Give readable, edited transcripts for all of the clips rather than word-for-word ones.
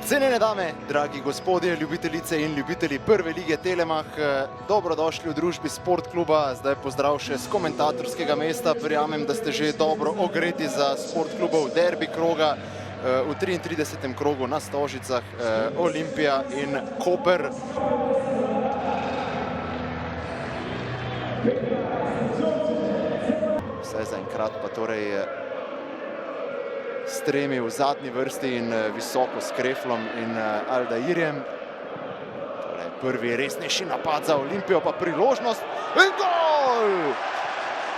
Cenjene dame, dragi gospodje, ljubitelice in ljubitelji prve lige Telemach, dobrodošli v družbi Sport kluba. Zdaj pozdrav še z komentatorskega mesta. Verjamem, da ste že dobro ogreti za Sport klubov derbi kroga v 33. krogu na Stožicah, Olimpija in Koper. Vse zaenkrat pa torej s tremi v zadnji vrsti in visoko s Kreflom in Aldairjem. Torej, prvi resnejši napad za Olimpijo, pa priložnost in gol!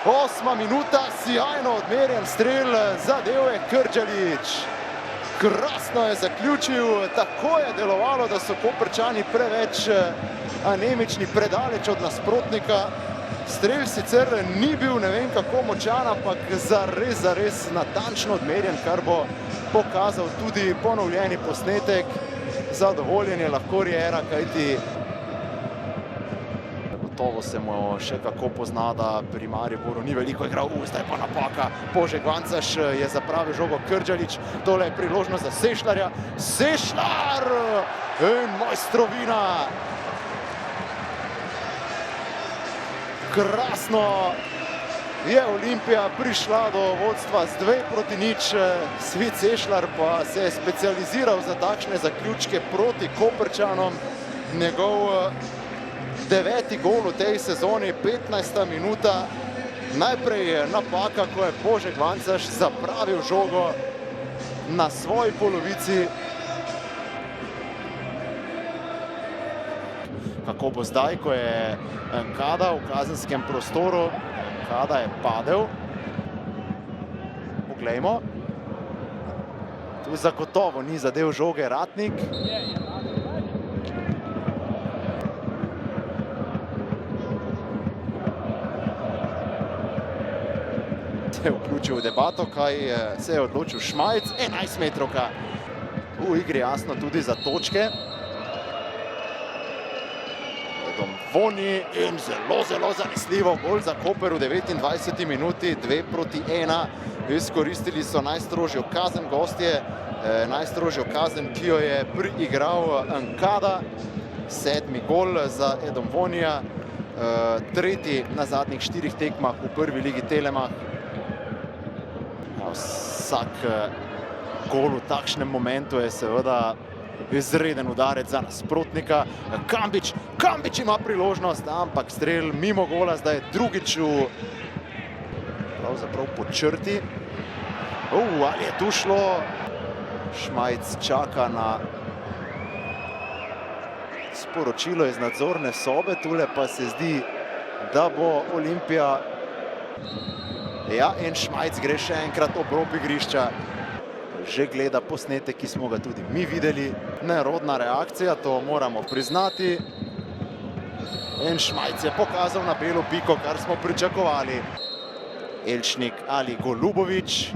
8. minuta, sjajno odmerjen strel, zadel je Krdžalić. Krasno je zaključil, tako je delovalo, da so Koprčani preveč anemični, predaleč od nasprotnika. Strel sicer ni bil ne vem kako močan, ampak zares natančno odmerjen, kar bo pokazal tudi ponovljeni posnetek. Zadovoljen je lahko Riera, kajti gotovo se mu še kako pozna, da pri Mariboru ni veliko igral. Zdaj pa napaka, Požeg Vancaš je zapravil žogo Krdžalić, tole je priložnost za Sešljarja. Sešljar in mojstrovina! Krasno je Olimpija prišla do vodstva z 2:0. Svit Sešljar pa se je specializiral za takšne zaključke proti Koprčanom. Njegov 9. gol v tej sezoni, 15. minuta. Najprej napaka, ko je Požeg Vancaš zapravil žogo na svoji polovici. Kako bo zdaj, ko je Kada v kazenskem prostoru. Kada je padel. Poglejmo. Tu zagotovo ni zadev žoge Ratnik. Se je vključil v debato, kaj se je odločil Šmajc. 11-metrovka. V igri jasno tudi za točke. Voni in zelo zanesljivo gol za Koper v 29. minuti, 2:1. Izkoristili so najstrožjo kazen gostje, najstrožjo kazen, ki jo je priigral Kada. 7. gol za Edom Vonija, 3. na zadnjih 4 tekmah v prvi ligi Telemach. Vsak gol v takšnem momentu je seveda izreden udarec za nasprotnika. Kambič ima priložnost, ampak strel mimo gola, zdaj je drugič pravzaprav po črti. Ali je tu šlo? Šmajc čaka na sporočilo iz nadzorne sobe, tule pa se zdi, da bo Olimpija. Ja, in Šmajc gre še enkrat ob rob igrišča. Že gleda posnetek, ki smo ga tudi mi videli. Nerodna reakcija, to moramo priznati. In Šmajc je pokazal na belo piko, kar smo pričakovali. Elčnik ali Golubović.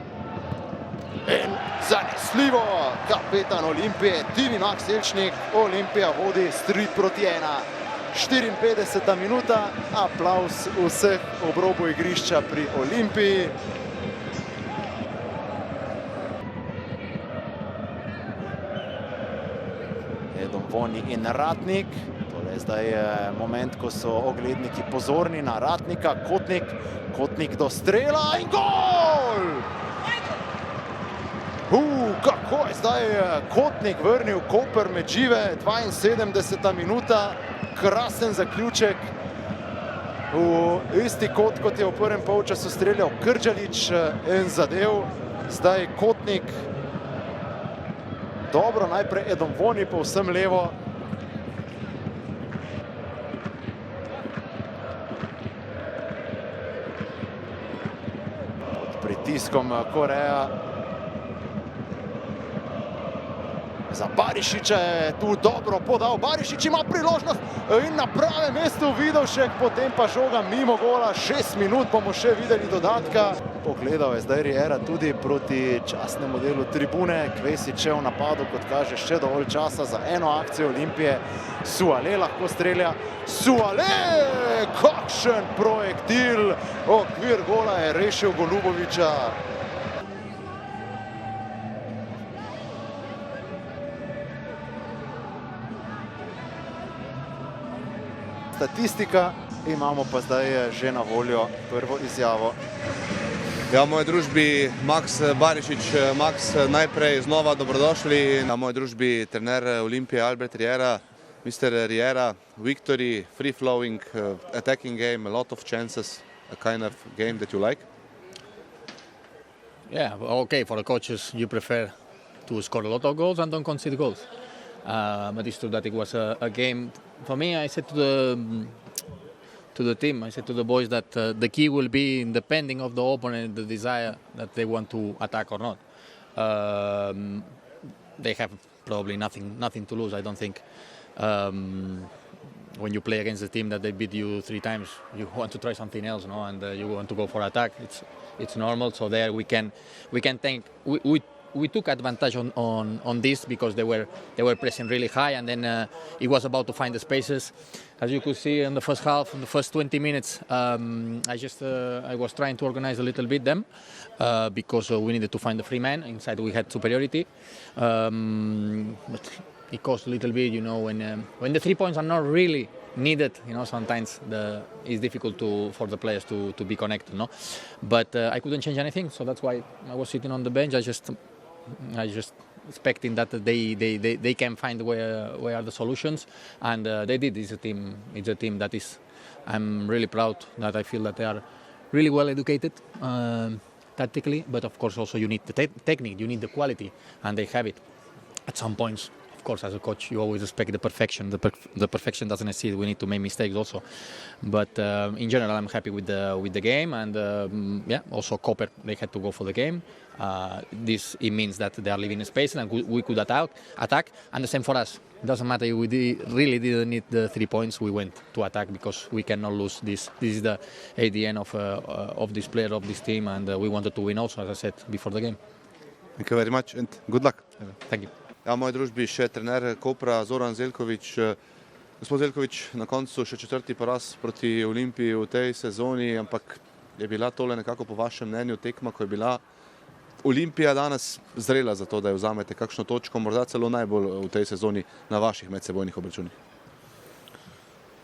In zanesljivo kapetan Olimpije, Timi Max Elčnik. Olimpija vodi s 3:1. 54. minuta, aplavz vseh ob robu igrišča pri Olimpiji. Voni in Ratnik. Tole je zdaj moment, ko so ogledniki pozorni na Ratnika. Kotnik do strela in gol! Kako je zdaj Kotnik vrnil Koper med žive. 72. minuta, krasen zaključek. V isti kot je v prvem polčasu streljal Krdžalić in zadev. Zdaj Kotnik. Dobro, najprej Edom Voni, povsem levo. Pod pritiskom Koreja. Za Barišića je tu dobro podal. Barišić ima priložnost in na pravem mestu Vidovšek, potem pa žoga mimo gola. 6 minut bomo še videli dodatka. Pogledal je zdaj Riera tudi proti častnemu delu tribune. Kvesić je v napadu, kot kaže, še dovolj časa za eno akcijo Olimpije. Suale lahko strelja. Suale! Kakšen projektil! Okvir gola je rešil Golubovića. statistika, imamo pa zdaj že na voljo prvo izjavo. Ja, v moji družbi Maks Barišić. Maks, najprej znova dobrodošli. Na moji družbi trener Olimpije Albert Riera. Mr. Riera, victory, free-flowing, attacking game, a lot of chances, a kind of game that you like? Yeah, okay, for the coaches you prefer to score a lot of goals and don't concede goals. But it's true that it was a game. For me, I said to the team, I said to the boys that the key will be depending of the opponent, the desire that they want to attack or not. They have probably nothing to lose, I don't think. When you play against a team that they beat you 3 times, you want to try something else, no? And you want to go for attack. It's normal. So there we can think we took advantage on this because they were pressing really high, and then it was about to find the spaces. As you could see in the first half, in the first 20 minutes, I was trying to organize a little bit them because we needed to find the free man. Inside we had superiority. But it cost a little bit, you know, when the 3 points are not really needed, you know, sometimes it's difficult for the players to be connected, no? But I couldn't change anything, so that's why I was sitting on the bench. I just expecting that they can find where are the solutions, and they did. It's a team that is. I'm really proud that I feel that they are really well educated tactically, but of course also you need the technique, you need the quality, and they have it at some points. Of course, as a coach, you always expect the perfection. The perfection doesn't exist. We need to make mistakes also. But in general, I'm happy with the game, and yeah, also Koper, they had to go for the game. It means that they are leaving a space, and we could attack, and the same for us. It doesn't matter if we really didn't need the 3 points. We went to attack because we cannot lose this. This is the ADN of this player, of this team, and we wanted to win also, as I said before the game. Thank you very much and good luck. Thank you. Ja, v moji družbi še trener Kopra Zoran Zeljković. Gospod Zeljković, na koncu še 4. poraz proti Olimpiji v tej sezoni, ampak je bila tole nekako po vašem mnenju tekma, ko je bila Olimpija danes zrela za to, da jo vzamete kakšno točko, morda celo najbolj v tej sezoni na vaših medsebojnih obračunih?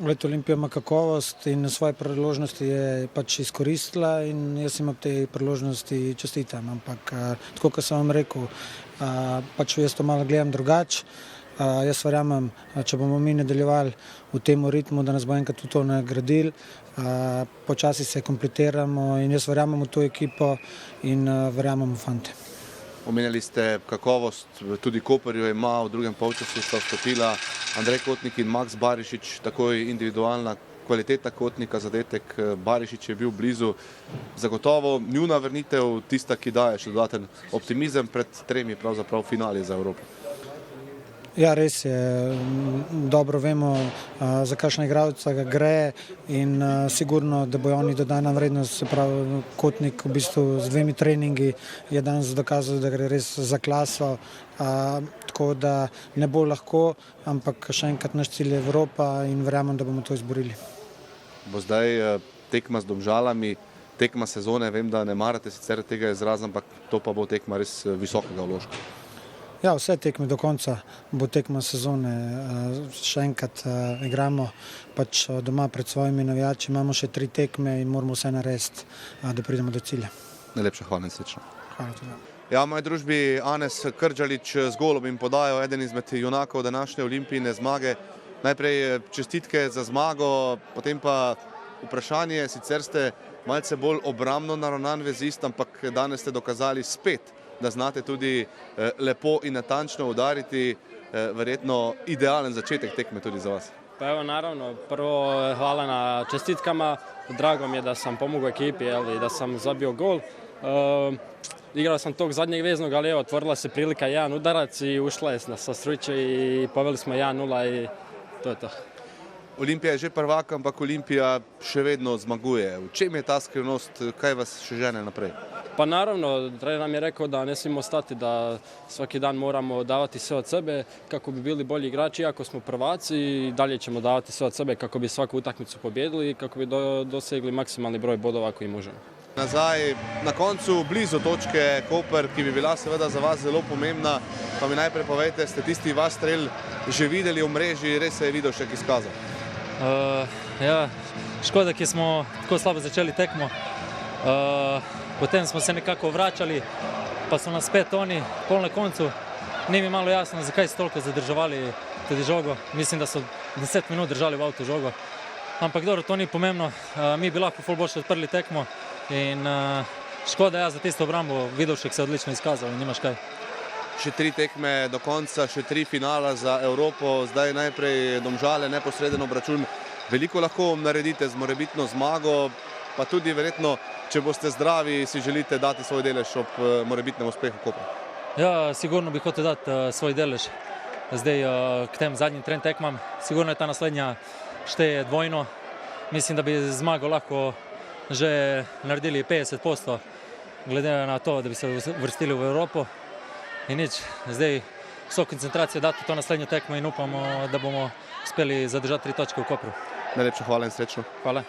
Olimpija ima kakovost in svoje priložnosti je pač izkoristila in jaz jim ob tej priložnosti čestitam, ampak tako, kot sem vam rekel, pač jaz to malo gledam drugače. Jaz verjamem, če bomo mi nadaljevali v tem ritmu, da nas bo enkrat to nagradili, počasi se kompletiramo in jaz verjamem v to ekipo in verjamem v fante. Omenjali ste kakovost, tudi Koperju ima, v drugem polčasu sta vstopila Andrej Kotnik in Maks Barišić, takoj individualna kvaliteta Kotnika, zadetek Barišić je bil blizu. Zagotovo njuna vrnitev tista, ki daje še dodaten optimizem pred 3 pravzaprav finali za Evropo. Ja, res je. Dobro vemo, za kakšna igralca ga gre in sigurno, da bojo oni dodana vrednost, se pravi Kotnik v bistvu z 2 treningi je danes dokazal, da gre res za klaso, tako da ne bo lahko, ampak še enkrat naš cilj je Evropa in verjamem, da bomo to izborili. Bo zdaj tekma z Domžalami, tekma sezone, vem, da ne marate sicer tega izraza, ampak to pa bo tekma res visokega vložka. Ja, vse tekme do konca bo tekma sezone. Še enkrat igramo pač doma pred svojimi navijači, imamo še 3 tekme in moramo vse narediti, da pridemo do cilja. Najlepša hvala in srečno. Hvala tudi. Ja, v moji družbi Anes Krđalić z golom in podajo, eden izmed junakov današnje Olimpijine zmage. Najprej čestitke za zmago, potem pa vprašanje, sicer ste malce bolj obrambno naravnan vezist, ampak danes ste dokazali spet, da znate tudi lepo in natančno udariti, verjetno idealen začetek tekme tudi za vas. Pa evo, naravno, prvo hvala na čestitkama, drago mi je da sam pomogao ekipi, da sam zabio gol. Igrao sam tog zadnjeg veznog, ali evo, otvorila se prilika 1 udarac i ušla je sa struče i poveli smo 1-0 i to je to. Olimpija je že prvak, ampak Olimpija še vedno zmaguje. V čem je ta skrivnost, kaj vas še žene naprej? Pa naravno, trener nam je rekao da ne smijemo stati, da svaki dan moramo davati sve od sebe kako bi bili bolji igrači, iako smo prvaci i dalje ćemo davati sve od sebe kako bi svaku utakmicu pobjedili i kako bi dosegli maksimalni broj bodova koji možemo. Nazaj, na koncu blizu točke Koper, ki bi bila seveda za vas zelo pomembna, pa mi najprej povejte, ste tisti vaš strel že videli v mreži, res se je Vidošek izkazal? Ja, škoda, ki smo tako slabo začeli tekmo. Potem smo se nekako vračali, pa so nas spet oni pol na koncu. Ni mi malo jasno, zakaj so toliko zadrževali tudi žogo. Mislim, da so 10 minut držali v avtu žogo. Ampak dobro, to ni pomembno. Mi bi lahko ful boljše odprli tekmo in škoda, ja, za tisto obrambo. Vidovšek se je odlično izkazal in nimaš kaj. Še 3 tekme do konca, še 3 finala za Evropo. Zdaj najprej Domžale, neposreden obračun. Veliko lahko naredite z morebitno zmago, pa tudi verjetno, če boste zdravi, si želite dati svoj delež ob morebitnem uspehu Kopra. Ja, sigurno bi hotel dati svoj delež zdaj k tem zadnjim 3 tekmam. Sigurno je ta naslednja šteje dvojno. Mislim, da bi zmago lahko že naredili 50%, glede na to, da bi se vrstili v Evropo. In nič, zdaj vso koncentracijo dati to naslednjo tekmo in upamo, da bomo uspeli zadržati 3 točke v Kopru. Najlepša hvala in srečno. Hvala.